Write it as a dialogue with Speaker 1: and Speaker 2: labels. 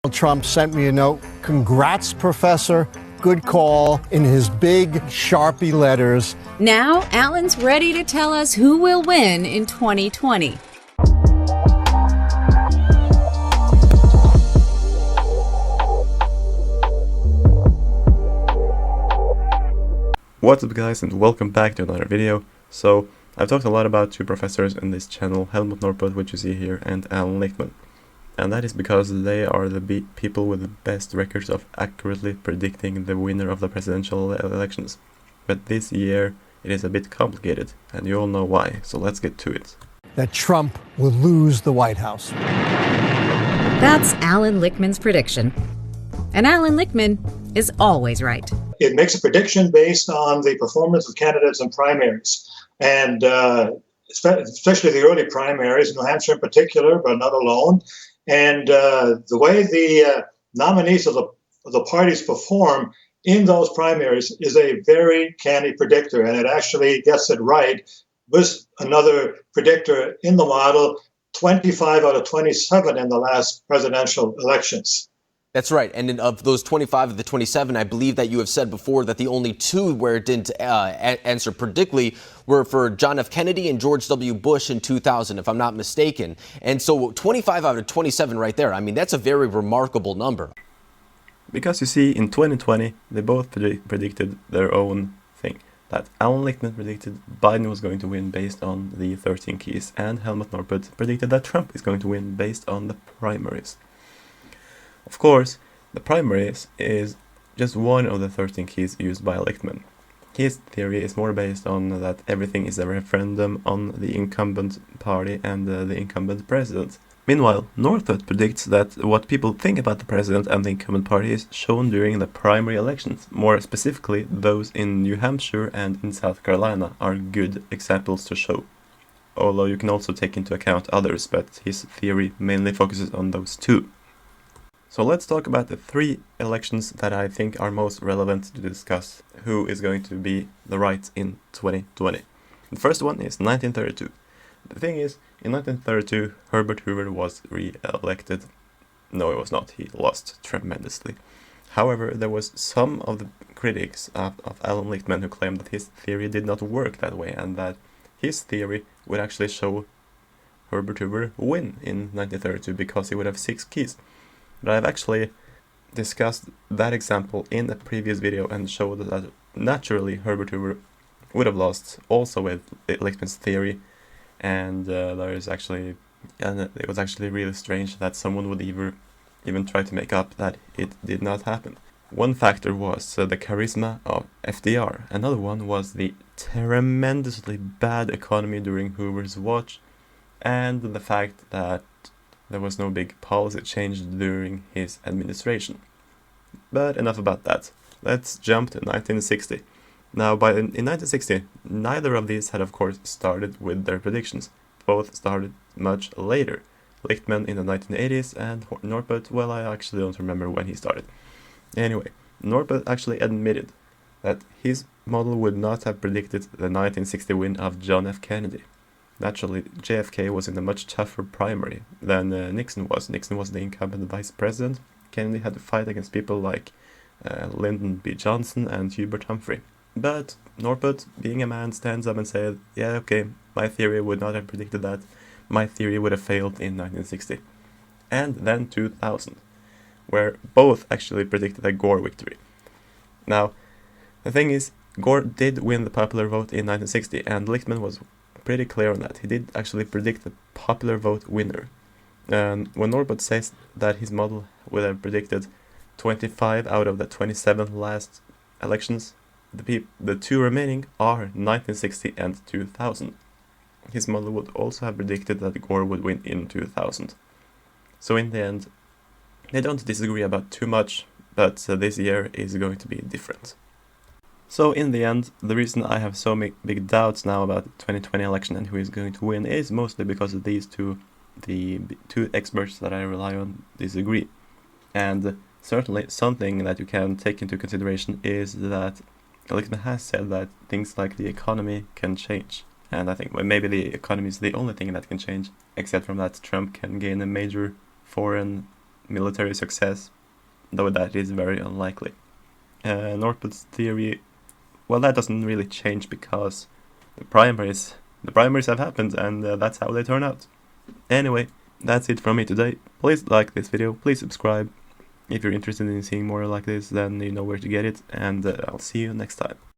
Speaker 1: Trump sent me a note. Congrats, Professor. Good call, in his big Sharpie letters.
Speaker 2: Now, Alan's ready to tell us who will win in 2020.
Speaker 3: What's up, guys, and welcome back to another video. So, I've talked a lot about two professors in this channel, Helmut Norpoth, which you see here, and Alan Lichtman. And that is because they are the people with the best records of accurately predicting the winner of the presidential elections. But this year it is a bit complicated, and you all know why, so let's get to it.
Speaker 1: That Trump will lose the White House.
Speaker 2: That's Alan Lichtman's prediction. And Alan Lichtman is always right.
Speaker 4: It makes a prediction based on the performance of candidates in primaries. And especially the early primaries, New Hampshire in particular, but not alone. And the way the nominees of the parties perform in those primaries is a very canny predictor, and it actually gets it right with another predictor in the model, 25 out of 27 in the last presidential elections.
Speaker 5: That's right. And of those 25 of the 27, I believe that you have said before that the only two where it didn't answer predictably were for John F. Kennedy and George W. Bush in 2000, if I'm not mistaken. And so 25 out of 27 right there, I mean, that's a very remarkable number.
Speaker 3: Because you see, in 2020, they both predicted their own thing. That Alan Lichtman predicted Biden was going to win based on the 13 keys, and Helmut Norpoth predicted that Trump is going to win based on the primaries. Of course, the primaries is just one of the 13 keys used by Lichtman. His theory is more based on that everything is a referendum on the incumbent party and the incumbent president. Meanwhile, Norpoth predicts that what people think about the president and the incumbent party is shown during the primary elections. More specifically, those in New Hampshire and in South Carolina are good examples to show. Although you can also take into account others, but his theory mainly focuses on those two. So let's talk about the three elections that I think are most relevant to discuss who is going to be the right in 2020. The first one is 1932. The thing is, in 1932, Herbert Hoover was re-elected. No, it was not. He lost tremendously. However, there was some of the critics of Alan Lichtman who claimed that his theory did not work that way, and that his theory would actually show Herbert Hoover win in 1932 because he would have 6 keys. But I've actually discussed that example in a previous video and showed that naturally Herbert Hoover would have lost also with Lichtman's theory, and it was actually really strange that someone would even try to make up that it did not happen. One factor was the charisma of FDR. Another one was the tremendously bad economy during Hoover's watch, and the fact that there was no big policy change during his administration. But enough about that. Let's jump to 1960. Now, in 1960, neither of these had of course started with their predictions. Both started much later. Lichtman in the 1980s and Norpoth, well, I actually don't remember when he started. Anyway, Norpoth actually admitted that his model would not have predicted the 1960 win of John F. Kennedy. Naturally, JFK was in a much tougher primary than Nixon was. Nixon was the incumbent vice president. Kennedy had to fight against people like Lyndon B. Johnson and Hubert Humphrey. But Norpoth, being a man, stands up and said, yeah, okay, my theory would not have predicted that. My theory would have failed in 1960. And then 2000, where both actually predicted a Gore victory. Now, the thing is, Gore did win the popular vote in 1960, and Lichtman was pretty clear on that. He did actually predict the popular vote winner. And when Norpoth says that his model would have predicted 25 out of the 27 last elections, the two remaining are 1960 and 2000. His model would also have predicted that Gore would win in 2000. So in the end, they don't disagree about too much, but this year is going to be different. So in the end, the reason I have so big doubts now about the 2020 election and who is going to win is mostly because of these two, the two experts that I rely on disagree. And certainly something that you can take into consideration is that Lichtman has said that things like the economy can change. And I think maybe the economy is the only thing that can change, except from that Trump can gain a major foreign military success, though that is very unlikely. Norpoth's theory, well, that doesn't really change because the primaries have happened, and that's how they turn out. Anyway, that's it from me today. Please like this video, please subscribe. If you're interested in seeing more like this, then you know where to get it, and I'll see you next time.